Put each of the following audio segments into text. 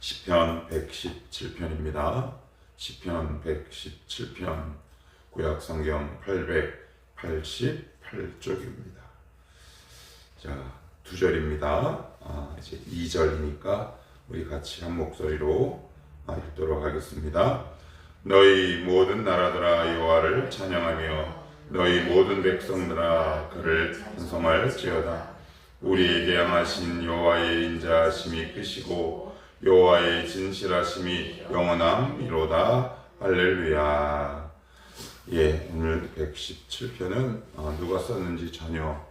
시편 117편입니다. 시편 117편 구약 성경 888쪽입니다. 자, 두 절입니다. 이제 2절이니까 우리 같이 한 목소리로 읽도록 하겠습니다. 너희 모든 나라들아 여호와를 찬양하며 너희 모든 백성들아 그를 찬송할지어다. 우리에게 향하신 여호와의 인자하심이 크시고 여호와의 진실하심이 영원함이로다. 할렐루야. 예, 오늘 117편은 누가 썼는지 전혀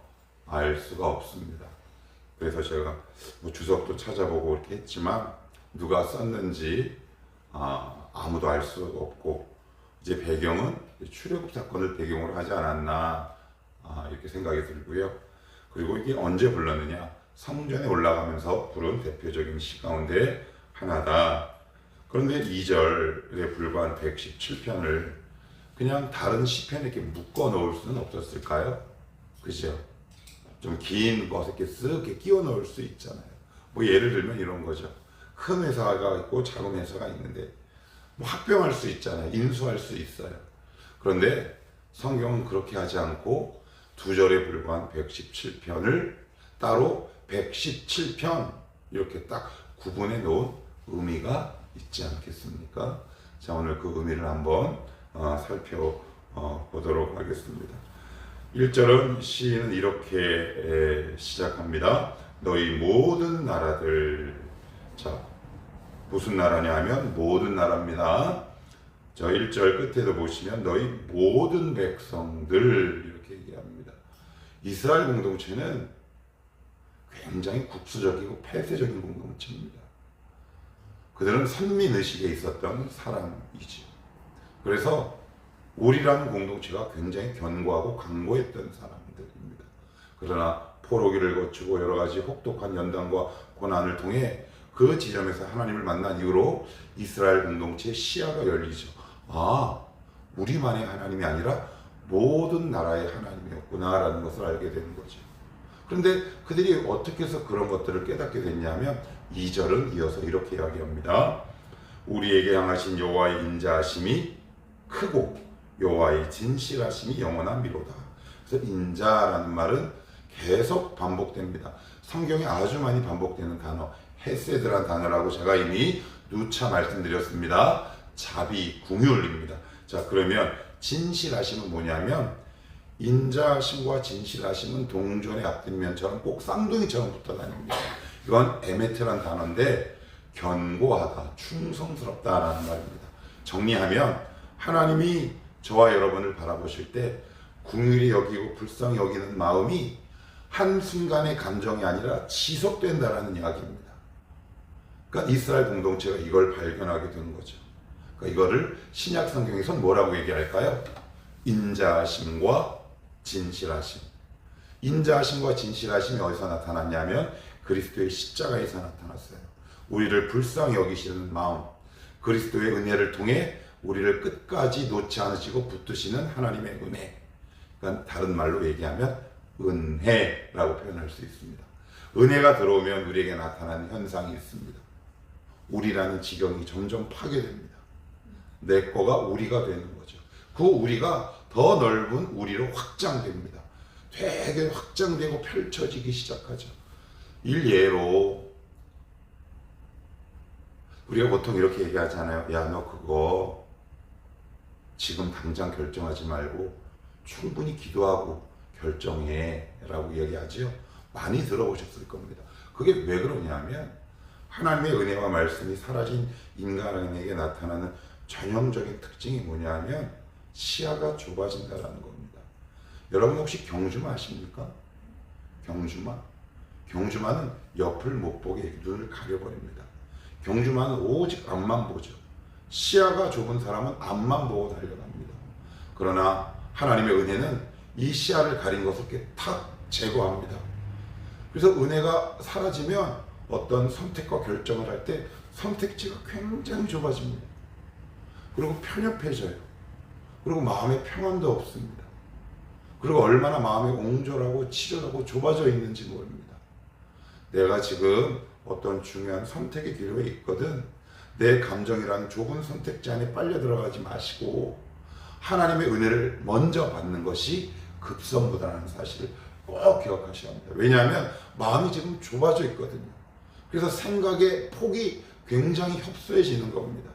알 수가 없습니다. 그래서 제가 주석도 찾아보고 이렇게 했지만 누가 썼는지 아무도 알 수 없고, 이제 배경은 출애굽 사건을 배경으로 하지 않았나 이렇게 생각이 들고요. 그리고 이게 언제 불렀느냐? 성전에 올라가면서 부른 대표적인 시 가운데 하나다. 그런데 2절에 불과한 117편을 그냥 다른 시편에 이렇게 묶어 놓을 수는 없었을까요? 그죠? 좀 긴 것에 이렇게 쓱 끼워 넣을 수 있잖아요. 뭐 예를 들면 이런 거죠. 큰 회사가 있고 작은 회사가 있는데 뭐 합병할 수 있잖아요. 인수할 수 있어요. 그런데 성경은 그렇게 하지 않고 두 절에 불과한 117편을 따로 117편 이렇게 딱 구분해 놓은 의미가 있지 않겠습니까? 자, 오늘 그 의미를 한번 살펴보도록 하겠습니다. 1절은 시인은 이렇게 시작합니다. 너희 모든 나라들. 자, 무슨 나라냐 하면 모든 나라입니다. 저 1절 끝에도 보시면 너희 모든 백성들 이렇게 얘기합니다. 이스라엘 공동체는 굉장히 국수적이고 폐쇄적인 공동체입니다. 그들은 선민의식에 있었던 사람이죠. 그래서 우리라는 공동체가 굉장히 견고하고 강고했던 사람들입니다. 그러나 포로기를 거치고 여러 가지 혹독한 연단과 고난을 통해 그 지점에서 하나님을 만난 이후로 이스라엘 공동체의 시야가 열리죠. 우리만의 하나님이 아니라 모든 나라의 하나님이었구나라는 것을 알게 되는 거죠. 그런데 그들이 어떻게 해서 그런 것들을 깨닫게 됐냐면 2절은 이어서 이렇게 이야기합니다. 우리에게 향하신 여호와의 인자하심이 크고 여호와의 진실하심이 영원함이로다. 그래서 인자라는 말은 계속 반복됩니다. 성경에 아주 많이 반복되는 단어, 헤세드란 단어라고 제가 이미 누차 말씀드렸습니다. 자비, 긍휼입니다. 자, 그러면 진실하심은 뭐냐면 인자하심과 진실하심은 동전의 앞뒷면처럼 꼭 쌍둥이처럼 붙어 다닙니다. 이건 에메트란 단어인데 견고하다, 충성스럽다라는 말입니다. 정리하면 하나님이 저와 여러분을 바라보실 때 긍휼히 여기고 불쌍히 여기는 마음이 한순간의 감정이 아니라 지속된다라는 이야기입니다. 그러니까 이스라엘 공동체가 이걸 발견하게 된 거죠. 그러니까 이거를 신약 성경에서는 뭐라고 얘기할까요? 인자하심과 진실하심. 인자하심과 진실하심이 어디서 나타났냐면 그리스도의 십자가에서 나타났어요. 우리를 불쌍히 여기시는 마음, 그리스도의 은혜를 통해 우리를 끝까지 놓지 않으시고 붙드시는 하나님의 은혜. 그러니까 다른 말로 얘기하면 은혜라고 표현할 수 있습니다. 은혜가 들어오면 우리에게 나타나는 현상이 있습니다. 우리라는 지경이 점점 파괴됩니다. 내 거가 우리가 되는 거죠. 그 우리가 더 넓은 우리로 확장됩니다. 되게 확장되고 펼쳐지기 시작하죠. 일예로 우리가 보통 이렇게 얘기하잖아요. 야, 너 그거 지금 당장 결정하지 말고 충분히 기도하고 결정해 라고 얘기하죠. 많이 들어보셨을 겁니다. 그게 왜 그러냐면 하나님의 은혜와 말씀이 사라진 인간에게 나타나는 전형적인 특징이 뭐냐면 시야가 좁아진다는 겁니다. 여러분 혹시 경주마 아십니까? 경주마는 옆을 못 보게 눈을 가려버립니다. 경주마는 오직 앞만 보죠. 시야가 좁은 사람은 앞만 보고 달려갑니다. 그러나 하나님의 은혜는 이 시야를 가린 것을 이렇게 탁 제거합니다. 그래서 은혜가 사라지면 어떤 선택과 결정을 할 때 선택지가 굉장히 좁아집니다. 그리고 편협해져요. 그리고 마음에 평안도 없습니다. 그리고 얼마나 마음이 옹졸하고 치졸하고 좁아져 있는지 모릅니다. 내가 지금 어떤 중요한 선택의 기로에 있거든. 내 감정이라는 좁은 선택지 안에 빨려 들어가지 마시고 하나님의 은혜를 먼저 받는 것이 급선무다라는 사실을 꼭 기억하셔야 합니다. 왜냐하면 마음이 지금 좁아져 있거든요. 그래서 생각의 폭이 굉장히 협소해지는 겁니다.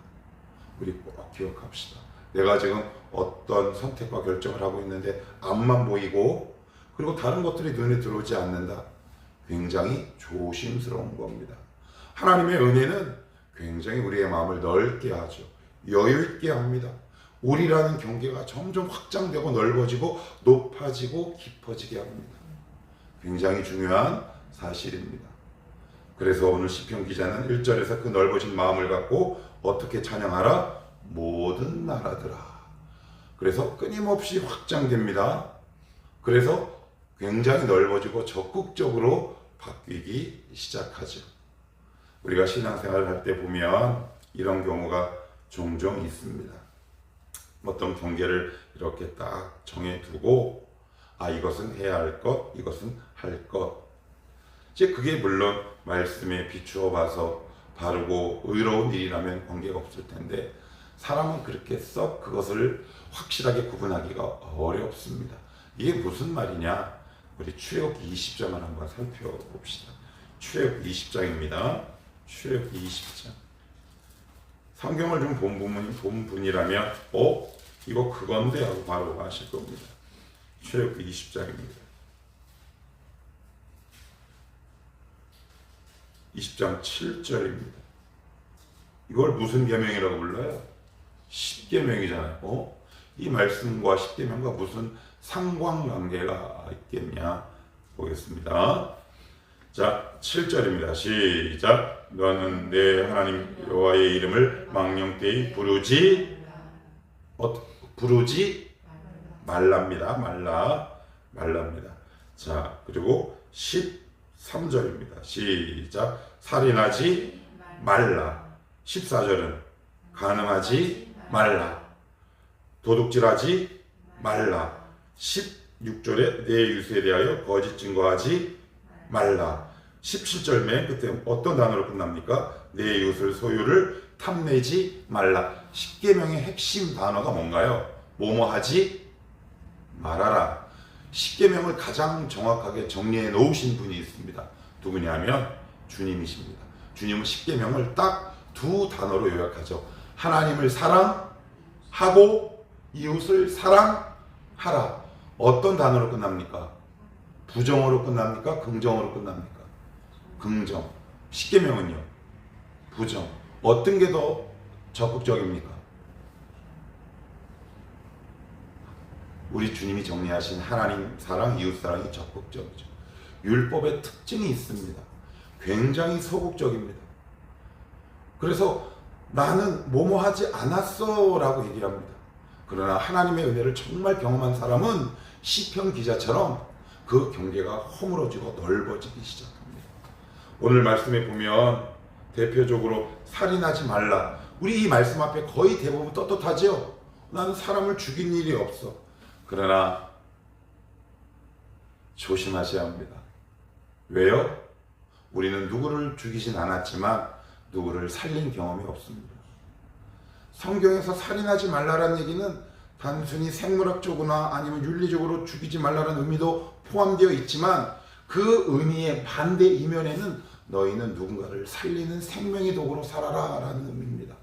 우리 꼭 기억합시다. 내가 지금 어떤 선택과 결정을 하고 있는데 앞만 보이고 그리고 다른 것들이 눈에 들어오지 않는다. 굉장히 조심스러운 겁니다. 하나님의 은혜는 굉장히 우리의 마음을 넓게 하죠. 여유 있게 합니다. 우리라는 경계가 점점 확장되고 넓어지고 높아지고 깊어지게 합니다. 굉장히 중요한 사실입니다. 그래서 오늘 시편 기자는 1절에서 그 넓어진 마음을 갖고 어떻게 찬양하라? 모든 나라들아. 그래서 끊임없이 확장됩니다. 그래서 굉장히 넓어지고 적극적으로 바뀌기 시작하죠. 우리가 신앙생활을 할 때 보면 이런 경우가 종종 있습니다. 어떤 경계를 이렇게 딱 정해두고 이것은 해야 할 것, 이것은 할 것. 이제 그게 물론 말씀에 비추어 봐서 바르고 의로운 일이라면 관계가 없을 텐데 사람은 그렇게 썩 그것을 확실하게 구분하기가 어렵습니다. 이게 무슨 말이냐? 우리 출애굽기 20장을 한번 살펴봅시다. 출애굽기 20장입니다. 출애굽기 20장. 성경을 좀 본 분이라면 이거 그건데 하고 바로 아실 겁니다. 출애굽기 20장입니다. 20장 7절입니다. 이걸 무슨 계명이라고 불러요? 십계명이잖아요. 이 말씀과 십계명과 무슨 상관관계가 있겠냐 보겠습니다. 자, 7절입니다. 시작. 너는 내 하나님 여호와의 이름을 망령되이 부르지 말랍니다. 말랍니다. 자, 그리고 13절입니다. 시작. 살인하지 말라. 14절은 간음하지 말라. 도둑질하지 말라. 16절에 내 유수에 대하여 거짓 증거하지 말라. 17절 맨 끝에 어떤 단어로 끝납니까? 내 이웃을 소유를 탐내지 말라. 십계명의 핵심 단어가 뭔가요? 뭐뭐 하지 말아라. 십계명을 가장 정확하게 정리해 놓으신 분이 있습니다. 누구냐면 주님이십니다. 주님은 십계명을 딱 두 단어로 요약하죠. 하나님을 사랑하고 이웃을 사랑하라. 어떤 단어로 끝납니까? 부정어로 끝납니까? 긍정어로 끝납니까? 긍정. 십계명은요? 부정. 어떤 게 더 적극적입니까? 우리 주님이 정리하신 하나님 사랑, 이웃 사랑이 적극적이죠. 율법의 특징이 있습니다. 굉장히 소극적입니다. 그래서 나는 뭐뭐 하지 않았어 라고 얘기합니다. 그러나 하나님의 은혜를 정말 경험한 사람은 시편 기자처럼 그 경계가 허물어지고 넓어지기 시작합니다. 오늘 말씀에 보면 대표적으로 살인하지 말라. 우리 이 말씀 앞에 거의 대부분 떳떳하죠. 나는 사람을 죽인 일이 없어. 그러나 조심하셔야 합니다. 왜요? 우리는 누구를 죽이진 않았지만 누구를 살린 경험이 없습니다. 성경에서 살인하지 말라라는 얘기는 단순히 생물학적으로나 아니면 윤리적으로 죽이지 말라라는 의미도 포함되어 있지만 그 의미의 반대 이면에는 너희는 누군가를 살리는 생명의 도구로 살아라 라는 의미입니다.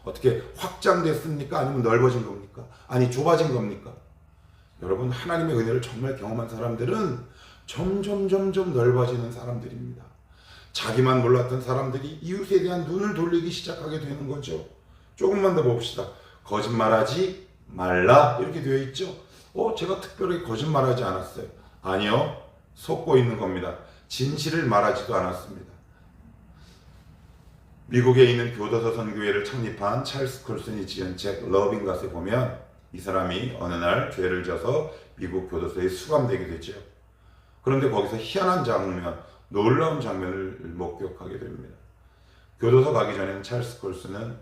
어떻게 확장됐습니까? 아니면 넓어진 겁니까? 아니 좁아진 겁니까? 여러분, 하나님의 은혜를 정말 경험한 사람들은 점점 넓어지는 사람들입니다. 자기만 몰랐던 사람들이 이웃에 대한 눈을 돌리기 시작하게 되는 거죠. 조금만 더 봅시다. 거짓말하지 말라 이렇게 되어 있죠. 제가 특별히 거짓말하지 않았어요. 아니요, 속고 있는 겁니다. 진실을 말하지도 않았습니다. 미국에 있는 교도소 선교회를 창립한 찰스 콜슨이 지은 책 러빙 갓에 보면 이 사람이 어느 날 죄를 져서 미국 교도소에 수감되게 되죠. 그런데 거기서 희한한 장면, 놀라운 장면을 목격하게 됩니다. 교도소 가기 전에는 찰스 콜슨은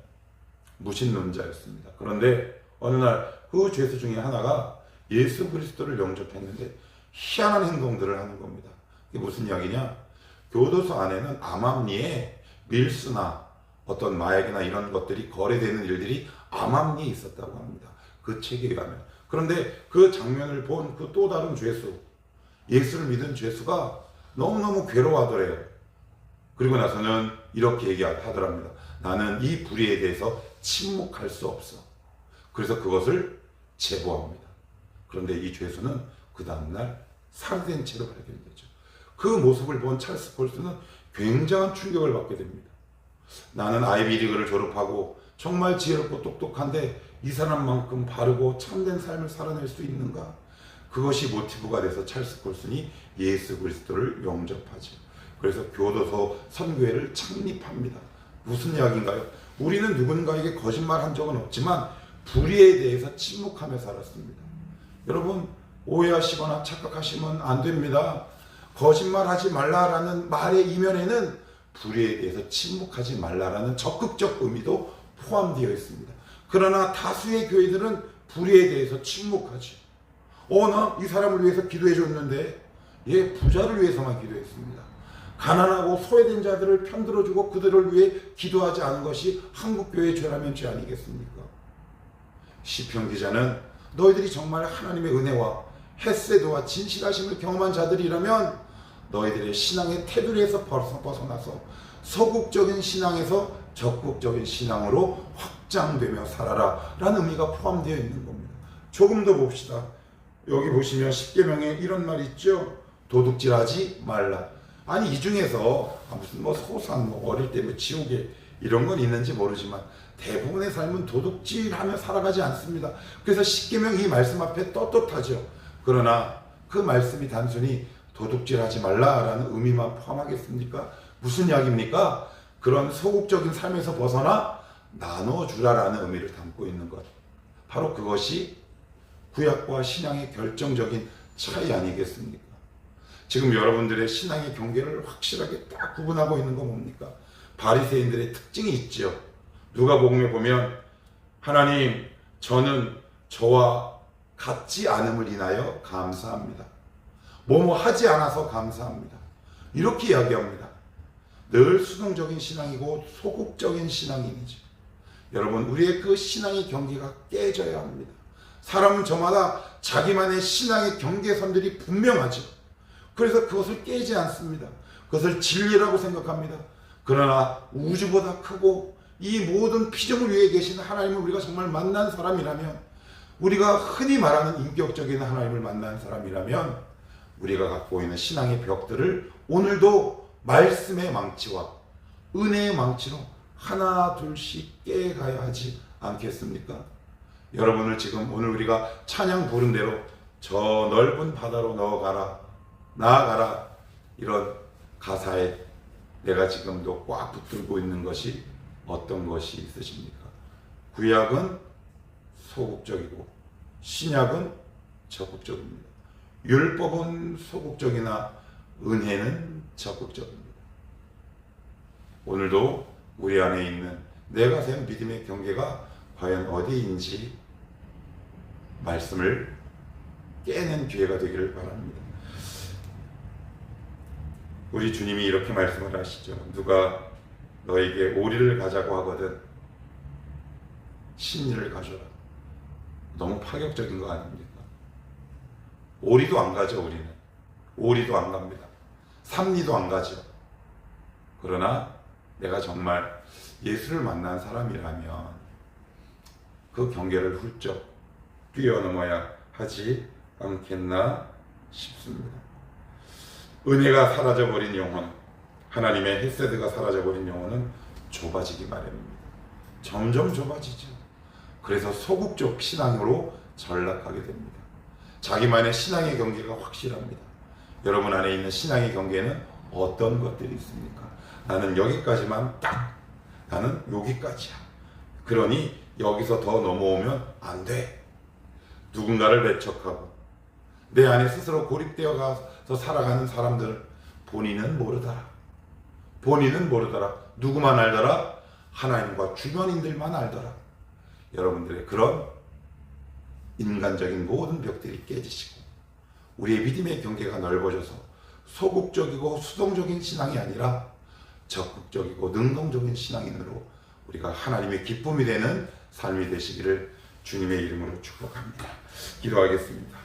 무신론자였습니다. 그런데 어느 날 그 죄수 중에 하나가 예수 그리스도를 영접했는데 희한한 행동들을 하는 겁니다. 이게 무슨 이야기냐? 교도소 안에는 암암리에 밀수나 어떤 마약이나 이런 것들이 거래되는 일들이 암암리에 있었다고 합니다. 그 책에 의하면. 그런데 그 장면을 본 그 또 다른 죄수, 예수를 믿은 죄수가 너무너무 괴로워하더래요. 그리고 나서는 이렇게 얘기하더랍니다. 나는 이 불의에 대해서 침묵할 수 없어. 그래서 그것을 제보합니다. 그런데 이 죄수는 그 다음날 살해된 채로 발견되죠. 그 모습을 본 찰스 폴스는 굉장한 충격을 받게 됩니다. 나는 아이비리그를 졸업하고 정말 지혜롭고 똑똑한데 이 사람만큼 바르고 참된 삶을 살아낼 수 있는가? 그것이 모티브가 돼서 찰스 콜슨이 예수 그리스도를 영접하죠. 그래서 교도소 선교회를 창립합니다. 무슨 이야기인가요? 우리는 누군가에게 거짓말한 적은 없지만 불의에 대해서 침묵하며 살았습니다. 여러분, 오해하시거나 착각하시면 안 됩니다. 거짓말하지 말라라는 말의 이면에는 불의에 대해서 침묵하지 말라라는 적극적 의미도 포함되어 있습니다. 그러나 다수의 교회들은 불의에 대해서 침묵하죠. 나 이 사람을 위해서 기도해 줬는데 부자를 위해서만 기도했습니다. 가난하고 소외된 자들을 편들어주고 그들을 위해 기도하지 않은 것이 한국교회의 죄라면 죄 아니겠습니까? 시편 기자는 너희들이 정말 하나님의 은혜와 헤세드와 진실하심을 경험한 자들이라면 너희들의 신앙의 테두리에서 벗어나서 소극적인 신앙에서 적극적인 신앙으로 확장되며 살아라 라는 의미가 포함되어 있는 겁니다. 조금 더 봅시다. 여기 보시면 10계명에 이런 말이 있죠. 도둑질하지 말라. 아니 이 중에서 무슨 소산 어릴 때 지옥에 이런 건 있는지 모르지만 대부분의 삶은 도둑질하며 살아가지 않습니다. 그래서 10계명 이 말씀 앞에 떳떳하죠. 그러나 그 말씀이 단순히 도둑질하지 말라라는 의미만 포함하겠습니까? 무슨 이야기입니까? 그런 소극적인 삶에서 벗어나 나눠주라라는 의미를 담고 있는 것. 바로 그것이 구약과 신앙의 결정적인 차이 아니겠습니까? 지금 여러분들의 신앙의 경계를 확실하게 딱 구분하고 있는 건 뭡니까? 바리새인들의 특징이 있죠. 누가복음에 보면 하나님, 저는 저와 같지 않음을 인하여 감사합니다. 뭐뭐 하지 않아서 감사합니다. 이렇게 이야기합니다. 늘 수동적인 신앙이고 소극적인 신앙이죠. 여러분, 우리의 그 신앙의 경계가 깨져야 합니다. 사람은 저마다 자기만의 신앙의 경계선들이 분명하죠. 그래서 그것을 깨지 않습니다. 그것을 진리라고 생각합니다. 그러나 우주보다 크고 이 모든 피조물 위에 계신 하나님을 우리가 정말 만난 사람이라면, 우리가 흔히 말하는 인격적인 하나님을 만난 사람이라면 우리가 갖고 있는 신앙의 벽들을 오늘도 말씀의 망치와 은혜의 망치로 하나 둘씩 깨가야 하지 않겠습니까? 여러분을 지금 오늘 우리가 찬양 부른 대로 저 넓은 바다로 나아가라 이런 가사에 내가 지금도 꽉 붙들고 있는 것이 어떤 것이 있으십니까? 구약은 소극적이고 신약은 적극적입니다. 율법은 소극적이나 은혜는 적극적입니다. 오늘도 우리 안에 있는 내가 세운 믿음의 경계가 과연 어디인지 말씀을 깨는 기회가 되기를 바랍니다. 우리 주님이 이렇게 말씀을 하시죠. 누가 너에게 오리를 가자고 하거든 신리를 가져라. 너무 파격적인 거 아닙니까? 오리도 안 가죠. 우리는 오리도 안 갑니다. 삼리도 안 가죠. 그러나 내가 정말 예수를 만난 사람이라면 그 경계를 훌쩍 뛰어넘어야 하지 않겠나 싶습니다. 은혜가 사라져버린 영혼, 하나님의 헤세드가 사라져버린 영혼은 좁아지기 마련입니다. 점점 좁아지죠. 그래서 소극적 신앙으로 전락하게 됩니다. 자기만의 신앙의 경계가 확실합니다. 여러분 안에 있는 신앙의 경계는 어떤 것들이 있습니까? 나는 여기까지만 딱, 나는 여기까지야. 그러니 여기서 더 넘어오면 안 돼. 누군가를 배척하고 내 안에 스스로 고립되어 가서 살아가는 사람들, 본인은 모르더라. 본인은 모르더라. 누구만 알더라? 하나님과 주변인들만 알더라. 여러분들의 그런 인간적인 모든 벽들이 깨지시고 우리의 믿음의 경계가 넓어져서 소극적이고 수동적인 신앙이 아니라 적극적이고 능동적인 신앙인으로 우리가 하나님의 기쁨이 되는 삶이 되시기를 주님의 이름으로 축복합니다. 기도하겠습니다.